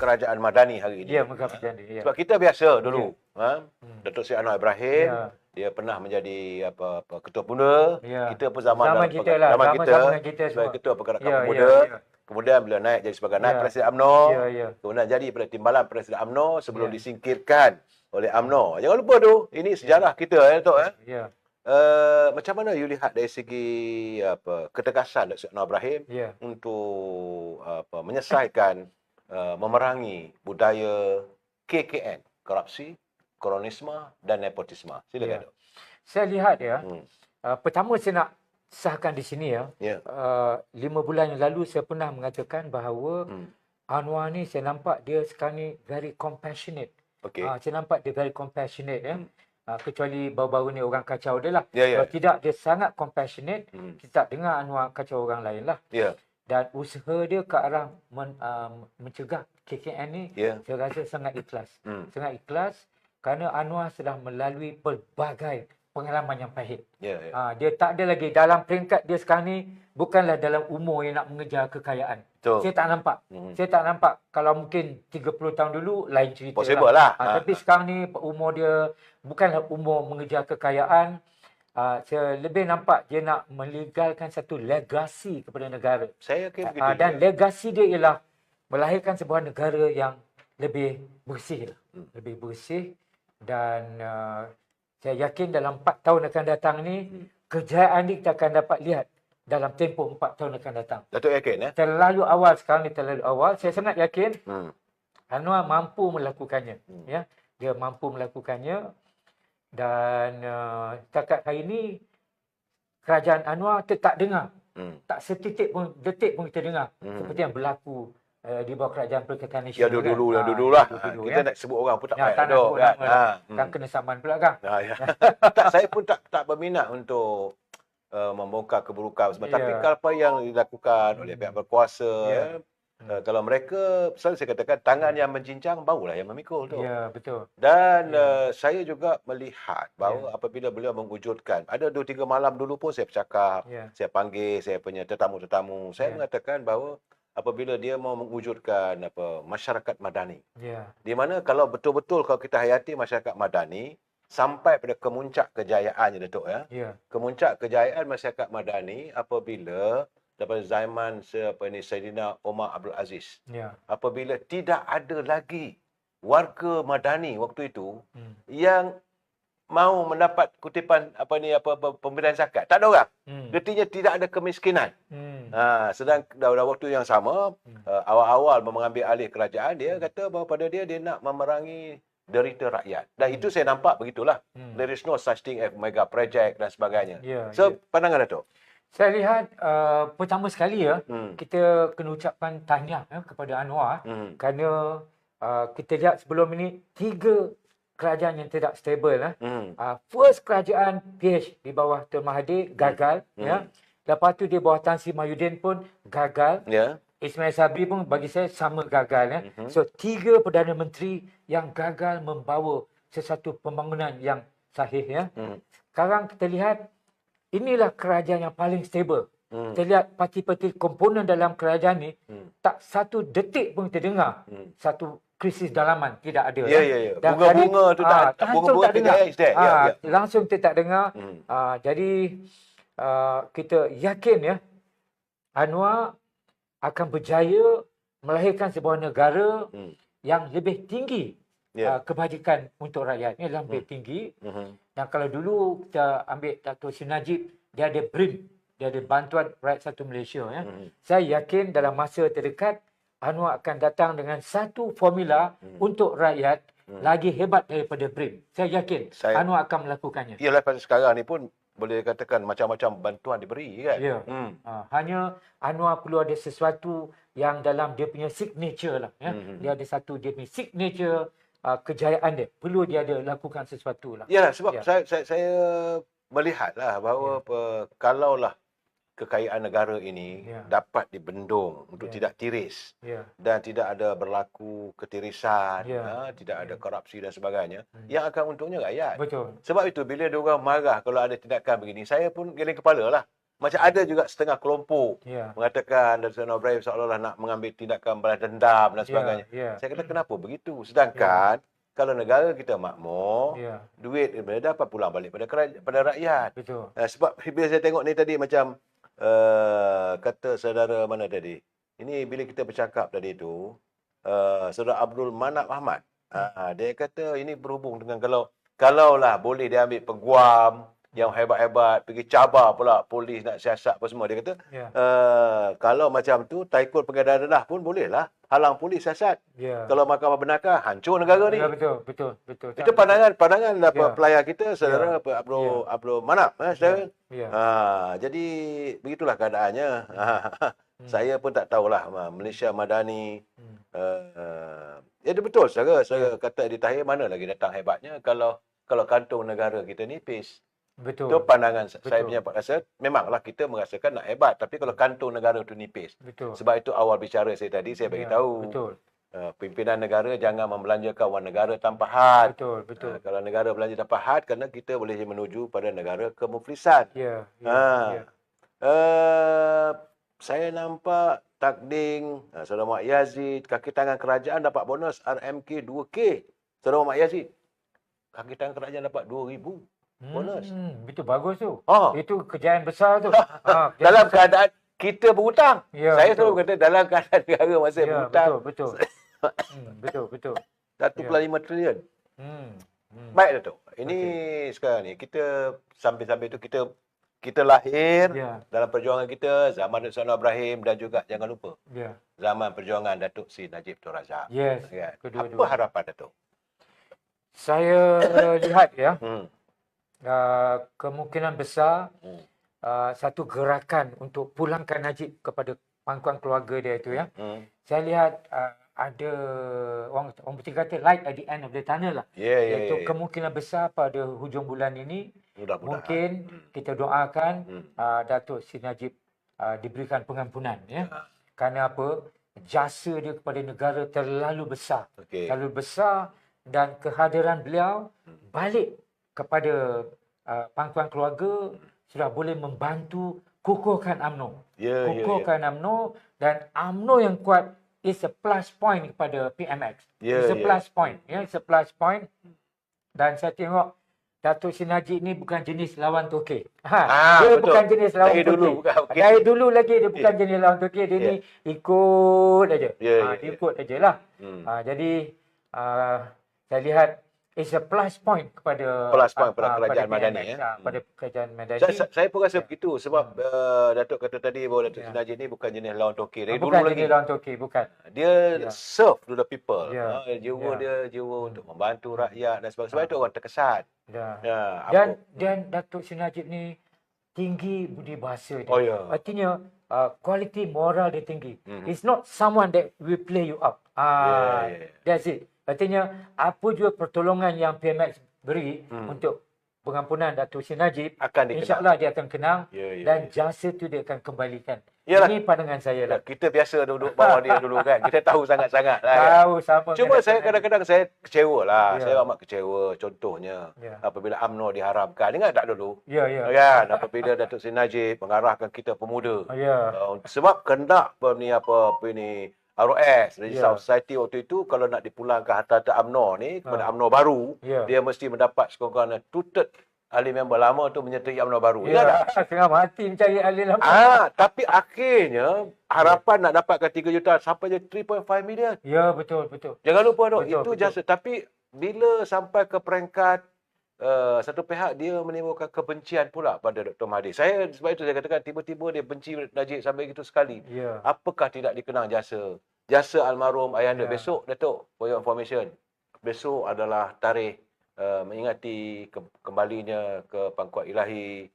kerajaan Madani hari ini. Ya, megah Madani. Ya. Sebab kita biasa dulu, Datuk Seri Anwar Ibrahim, Ya. dia pernah menjadi ketua pemuda. Ya. Kita pun zaman kita lah. zaman kita Sama-sama kita sebagai semua. ketua pergerakan Ya, pemuda. ya, ya. Kemudian bila naik jadi sebagai naib Ya. Presiden UMNO, Ya, ya. kemudian jadi pada timbalan Presiden UMNO sebelum Ya. disingkirkan oleh UMNO. Jangan lupa tu, ini sejarah kita Datuk. Ya. Macam mana you lihat dari segi ketegasan Datuk Seri Anwar Ibrahim Ya. untuk menyelesaikan memerangi budaya KKN, korupsi, kronisme dan nepotisme. Silakan, Ya. Dok. Saya lihat ya, pertama saya nak sahkan di sini ya. Ya. 5 bulan yang lalu saya pernah mengatakan bahawa Anwar ni saya nampak dia sekarang ni very compassionate. Okey. Saya nampak dia very compassionate ya. Kecuali baru-baru ni orang kacau dia lah. Ya, ya. Kalau tidak, dia sangat compassionate. Kita tak dengar Anwar kacau orang lain lah. Ya. Dan usaha dia ke arah mencegah KKN ni, Ya. saya rasa sangat ikhlas. Sangat ikhlas kerana Anwar sudah melalui pelbagai pengalaman yang pahit. Ya, ya. Dia tak ada lagi dalam peringkat dia sekarang ni, bukanlah dalam umur yang nak mengejar kekayaan. Betul. Saya tak nampak. Saya tak nampak. Kalau mungkin 30 tahun dulu lain cerita Possible lah. Tapi sekarang ni umur dia bukanlah umur mengejar kekayaan. Saya lebih nampak dia nak melegalkan satu legasi kepada negara. Saya yakin begitu. Dan legasi dia ialah melahirkan sebuah negara yang lebih bersih. Lebih bersih dan saya yakin dalam 4 tahun akan datang ni, kejayaan ni kita akan dapat lihat dalam tempoh 4 tahun akan datang. Datuk yakin Terlalu awal sekarang ni, terlalu awal. Saya sangat yakin Anwar mampu melakukannya. Ya, dia mampu melakukannya dan setakat hari ini kerajaan Anwar tak dengar. Tak setitik pun, detik pun kita dengar. Seperti yang berlaku di bawah kerajaan Perikatan Ya, Nasional. dulu lah. Kita nak sebut orang pun tak payah. tak nak sebut Kan? nama lah. Kan kena saman pula kan. Ya. Tak, saya pun tak berminat untuk membongkar keburukan semua. Tapi apa yang dilakukan oleh pihak berkuasa, kalau mereka, selalu saya katakan, tangan yang mencincang, baulah yang memikul tu. Ya, betul. Dan saya juga melihat bahawa apabila beliau mewujudkan, ada 2-3 malam dulu pun saya bercakap, saya panggil saya punya tetamu-tetamu, saya mengatakan bahawa apabila dia mau mewujudkan masyarakat madani, di mana kalau betul-betul kalau kita hayati masyarakat madani sampai pada kemuncak kejayaannya, Datuk kemuncak kejayaan masyarakat madani apabila daripada zaman Saidina Omar Abdul Aziz, apabila tidak ada lagi warga madani waktu itu yang mau mendapat kutipan pemberian zakat. Tak ada orang. Artinya tidak ada kemiskinan. Sedang pada waktu yang sama, awal-awal mengambil alih kerajaan, dia kata bahawa pada dia nak memerangi derita rakyat. Dan itu saya nampak begitulah. There is no such thing as mega project dan sebagainya. Pandangan Datuk? Saya lihat pertama sekali kita kena ucapkan tahniah kepada Anwar kerana kita lihat sebelum ini 3 kerajaan yang tidak stabil. First kerajaan PH di bawah Tun Mahathir gagal. Lepas tu di bawah Tan Sri Mahyudin pun gagal. Ismail Sabri pun bagi saya sama gagal. So 3 Perdana Menteri yang gagal membawa sesuatu pembangunan yang sahih. Sekarang kita lihat inilah kerajaan yang paling stabil. Kita lihat parti-parti komponen dalam kerajaan ni, tak satu detik pun kita dengar satu krisis dalaman, tidak ada. Bunga-bunga tu tak, bunga-bunga tak dengar. Langsung kita tak dengar. Jadi kita yakin Anwar akan berjaya melahirkan sebuah negara yang lebih tinggi kebajikan untuk rakyat. Ini lebih tinggi. Dan kalau dulu kita ambil Dato' Sri Najib, dia ada BRIM, dia ada Bantuan Rakyat Satu Malaysia. Saya yakin dalam masa terdekat Anwar akan datang dengan satu formula untuk rakyat lagi hebat daripada BRIM. Saya yakin Anwar akan melakukannya. Ialah pada sekarang ni pun boleh katakan macam-macam bantuan diberi kan. Hanya Anwar perlu ada sesuatu yang dalam dia punya signature lah. Dia ada satu dia punya signature kejayaan dia. Perlu dia ada lakukan sesuatu lah. Ya, sebab saya melihatlah bahawa kalaulah kekayaan negara ini dapat dibendung untuk tidak tiris dan tidak ada berlaku ketirisan, tidak ada korupsi dan sebagainya, yang akan untungnya rakyat. Betul. Sebab itu bila diorang marah kalau ada tindakan begini, saya pun geleng kepala lah. Macam ada juga setengah kelompok mengatakan Datuk Seri Anwar Ibrahim seolah-olah nak mengambil tindakan balas dendam dan sebagainya. Saya kata kenapa begitu? Sedangkan kalau negara kita makmur, duit dapat pulang balik pada rakyat. Betul. Sebab bila saya tengok ni tadi macam kata saudara mana tadi? Ini bila kita bercakap tadi tu, saudara Abdul Manap Ahmad. Dia kata ini berhubung dengan kalaulah boleh dia ambil peguam yang hebat-hebat, pergi cabar pula polis nak siasat apa semua. Dia kata, kalau macam tu, Taikun Pengadaan Rendah pun bolehlah halang polis siasat. Kalau Mahkamah benarkan, hancur negara ni. Betul. Itu pandangan pelayar kita, saudara Abdul Manap. Saudara. Jadi, begitulah keadaannya. Saya pun tak tahulah Malaysia Madani. Dia betul, saudara kata Edi Tahir, mana lagi datang hebatnya kalau kantung negara kita nipis. Betul. Itu pandangan saya punya rasa. Memanglah kita merasakan nak hebat. Tapi kalau kantung negara itu nipis. Betul. Sebab itu awal bicara saya tadi, saya bagi tahu. Betul. Pimpinan negara jangan membelanjakan wang negara tanpa had. Betul. Kalau negara belanja tanpa had, kerana kita boleh menuju pada negara kemuflisan. Saya nampak takding, Saudara Mak Yazid, kaki tangan kerajaan dapat bonus RMK 2K. Saudara Mak Yazid, kaki tangan kerajaan dapat 2,000. Bonus. Itu bagus tu. Itu kejayaan besar tu. Dalam keadaan kita berhutang. Saya betul. selalu kata dalam keadaan negara masih berhutang. Betul. Betul. 1.5 trilion. Baik Datuk. Ini sekarang ni kita sambil-sambil tu kita lahir dalam perjuangan kita zaman Datuk Seri Anwar Ibrahim dan juga jangan lupa zaman perjuangan Datuk Seri Najib Tun Razak. Apa harapan Datuk? Saya lihat kemungkinan besar satu gerakan untuk pulangkan Najib kepada pangkuan keluarga dia itu saya lihat ada orang bertiga kata light at the end of the tunnel lah. Iaitu kemungkinan besar pada hujung bulan ini mungkin kita doakan Datuk Seri Najib diberikan pengampunan Kerana apa? Jasa dia kepada negara terlalu besar. Terlalu besar dan kehadiran beliau balik kepada pangkuan keluarga sudah boleh membantu kukuhkan UMNO. Kukuhkan UMNO dan UMNO yang kuat is a plus point kepada PMX. It's a plus point. It's a plus point. Dan saya tengok Datuk Seri Najib ni bukan jenis lawan Turki. Dia betul. Bukan jenis lawan Turki. Dari dulu lagi dia bukan jenis lawan Turki. Dia ni ikut aja. Dia ikut ajalah. Jadi saya lihat it's a plus point kepada kerajaan Madani. Pada kerajaan Madani. Saya pun rasa begitu sebab Datuk kata tadi bahawa Datuk Seri Najib ni bukan jenis lawan Turki. Bukan jenis lawan Turki, bukan. Dia serve to the people. Jiwa untuk membantu rakyat dan sebagainya. Sebab itu orang terkesan. Dan Datuk Seri Najib ni tinggi budi bahasa dia. Artinya kualiti moral dia tinggi. It's not someone that will play you up. That's it. Artinya apa juga pertolongan yang PMX beri untuk pengampunan Datuk Seri Najib, insya-Allah dia akan kenang dan jasa tu dia akan kembalikan. Ini pandangan saya lah. Kita biasa duduk bawah dia dulu kan. Kita tahu sangat-sangat lah. Tahu sama. Cuma saya kadang-kadang saya kecewa lah. Saya amat kecewa. Contohnya apabila UMNO diharamkan. Ingat tak dulu? Kan apabila Datuk Seri Najib mengarahkan kita pemuda. Sebab kendak ROS, Registrar Society waktu itu, kalau nak dipulangkan harta-harta UMNO ni kepada UMNO baru, dia mesti mendapat sekurang-kurangnya tutup ahli member lama tu menyertai UMNO baru. Tengah mati mencari ahli lama. Tapi akhirnya harapan nak dapatkan 3 juta sampai je 3.5 million. Betul. Jangan lupa dok, itu jasa. Tapi bila sampai ke peringkat satu pihak dia menimbulkan kebencian pula pada Dr. Mahathir. Sebab itu saya katakan tiba-tiba dia benci Najib sampai gitu sekali. Apakah tidak dikenang jasa almarhum ayahanda? Besok Datuk, for your information, besok adalah tarikh mengingati kembalinya ke pangkuan ilahi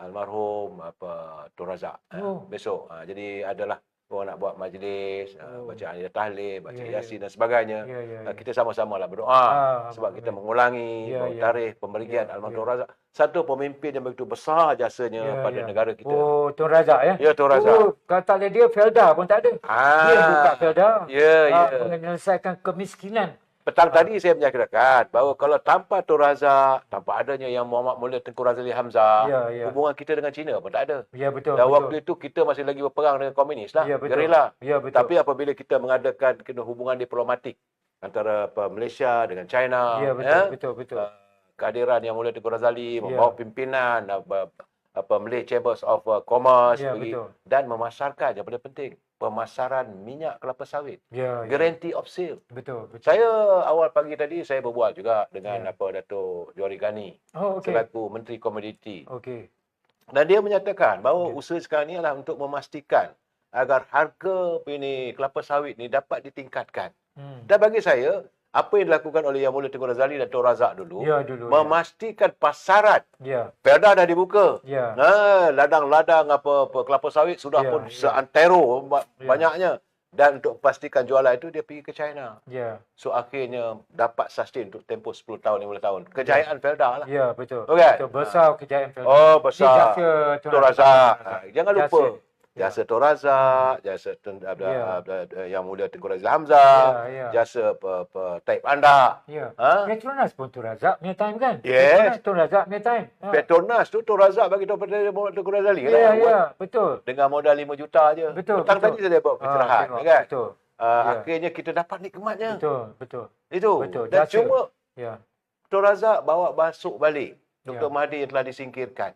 almarhum Tun Razak. Besok. Jadi adalah orang nak buat majlis, baca ayat tahlil, baca yasin dan sebagainya. Kita sama-sama lah berdoa sebab kita mengulangi tarikh pembagian almarhum Tun Razak. Satu pemimpin yang begitu besar jasanya pada negara kita. Tun Razak ya? Ya, Tun Razak. Kata dia Felda pun tak ada. Dia buka Felda. Menyelesaikan kemiskinan petang tadi saya menyatakan bahawa kalau tanpa Tun Razak, tanpa adanya Yang Muhammad Mulia Tengku Razali Hamzah, hubungan kita dengan China pun tak ada. Ya, betul. Dan waktu itu kita masih lagi berperang dengan komunis lah, gerila. Tapi apabila kita mengadakan hubungan diplomatik antara Malaysia dengan China, betul. Kehadiran Yang Mulia Tengku Razali membawa pimpinan Malay Chambers of Commerce dan memasarkan, yang paling penting, pemasaran minyak kelapa sawit. Guarantee of sale. Betul. Saya awal pagi tadi saya berbual juga dengan Dato' Johari Ghani selaku Menteri Komoditi. Dan dia menyatakan bahawa usaha sekarang ni adalah untuk memastikan agar harga kelapa sawit ni dapat ditingkatkan. Dan bagi saya, apa yang dilakukan oleh Yang Mulia Tengku Razali dan Tun Razak dulu, memastikan pasaran. Perda dah dibuka. Ladang-ladang kelapa sawit sudah pun seantero banyaknya. Dan untuk pastikan jualan itu, dia pergi ke China. So, akhirnya dapat sustain untuk tempoh 10 tahun, 15 tahun. Kejayaan Felda lah. Ya, betul. Okay? Betul. Besar kejayaan Felda. Oh, besar. Jasa Tun Razak. Jangan lupa. Jasa Tun Razak, jasa Yang Mulia Tengku Razali Hamzah, jasa Taib Anda. Petronas pun Tun Razak punya time kan? Yes. Tun Razak punya time. Petronas tu Tun Razak bagi tahu pada Tengku Razali kan? Ya, betul. Dengan modal 5 juta aje. Petang tadi saya buat pencerahan kan? Betul. Akhirnya kita dapat nikmatnya. Betul. Itu. Dan cuma Tun Razak bawa masuk balik Dr. Mahathir yang telah disingkirkan.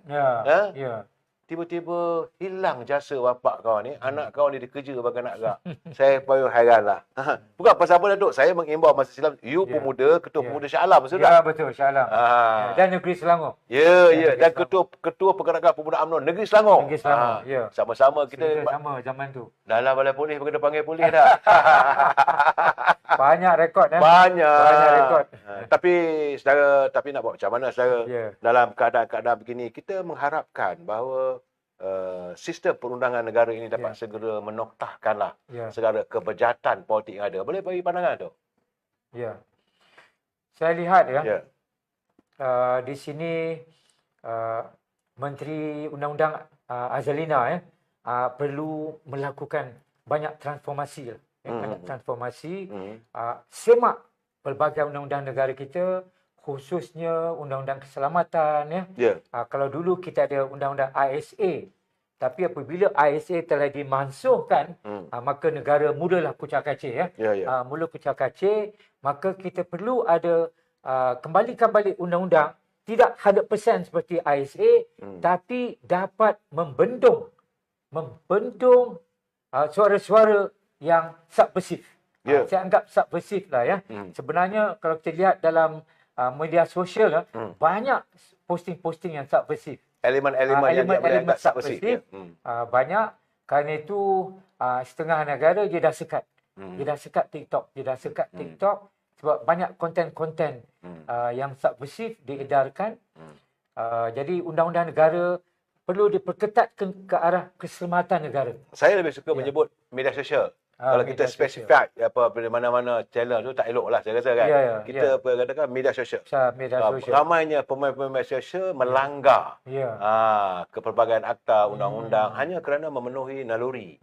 Tiba-tiba hilang jasa bapak kau ni, anak kau ni dikerja bagi anak kau. Saya pun hairanlah. Bukan pasal apa Datuk, saya mengimbau masa silam, you pemuda, ketua pemuda Shah Alam, betul tak? Ya, betul, Shah Alam. Dan Negeri Selangor. Dan ketua pergerakan pemuda UMNO Negeri Selangor. Sama-sama kita sama zaman tu. Dalam balai polis kena panggil polis dah. Banyak rekod Banyak rekod. Tapi nak buat macam mana saudara? Dalam keadaan begini, kita mengharapkan bahawa sistem perundangan negara ini dapat segera menoktahkanlah segala kebejatan politik yang ada. Boleh bagi pandangan tu? Saya lihat di sini Menteri Undang-Undang Azalina perlu melakukan banyak transformasi. Semak pelbagai undang-undang negara kita, khususnya undang-undang keselamatan. Kalau dulu kita ada undang-undang ISA, tapi apabila ISA telah dimansuhkan, maka negara mulalah kucak-kacir. Mula kucak-kacir, maka kita perlu ada kembalikan balik undang-undang, tidak 100% seperti ISA, tapi dapat membendung suara-suara yang subversif. Saya anggap subversif lah Sebenarnya kalau kita lihat dalam media sosial, banyak posting-posting yang subversif. Elemen subversif banyak. Kerana itu setengah negara dia dah sekat. Dia dah sekat TikTok. Sebab banyak konten-konten yang subversif diedarkan. Jadi undang-undang negara perlu diperketatkan ke arah keselamatan negara. Saya lebih suka menyebut media sosial. Kalau kita spesifik pada mana-mana channel tu tak elok lah saya rasa kan. Kita katakan media sosial. Ramainya pemain-pemain media sosial melanggar kepelbagaian akta undang-undang hanya kerana memenuhi naluri,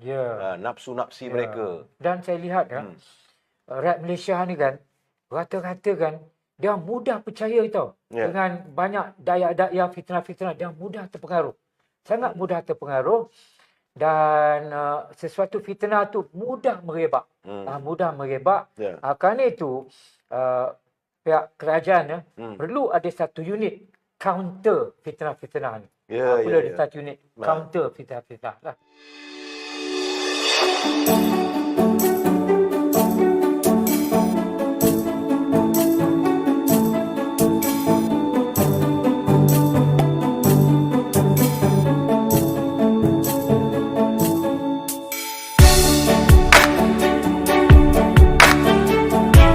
nafsu-nafsi mereka. Dan saya lihat rakyat Malaysia ni kan, rata-rata kan dia mudah percaya tau. Dengan banyak daya-daya fitnah-fitnah, dia mudah terpengaruh. Sangat mudah terpengaruh. Dan sesuatu fitnah tu mudah merebak. Kerana itu pihak kerajaan perlu ada satu unit counter fitnah-fitnah ni. Perlu ada satu unit counter fitnah-fitnah lah.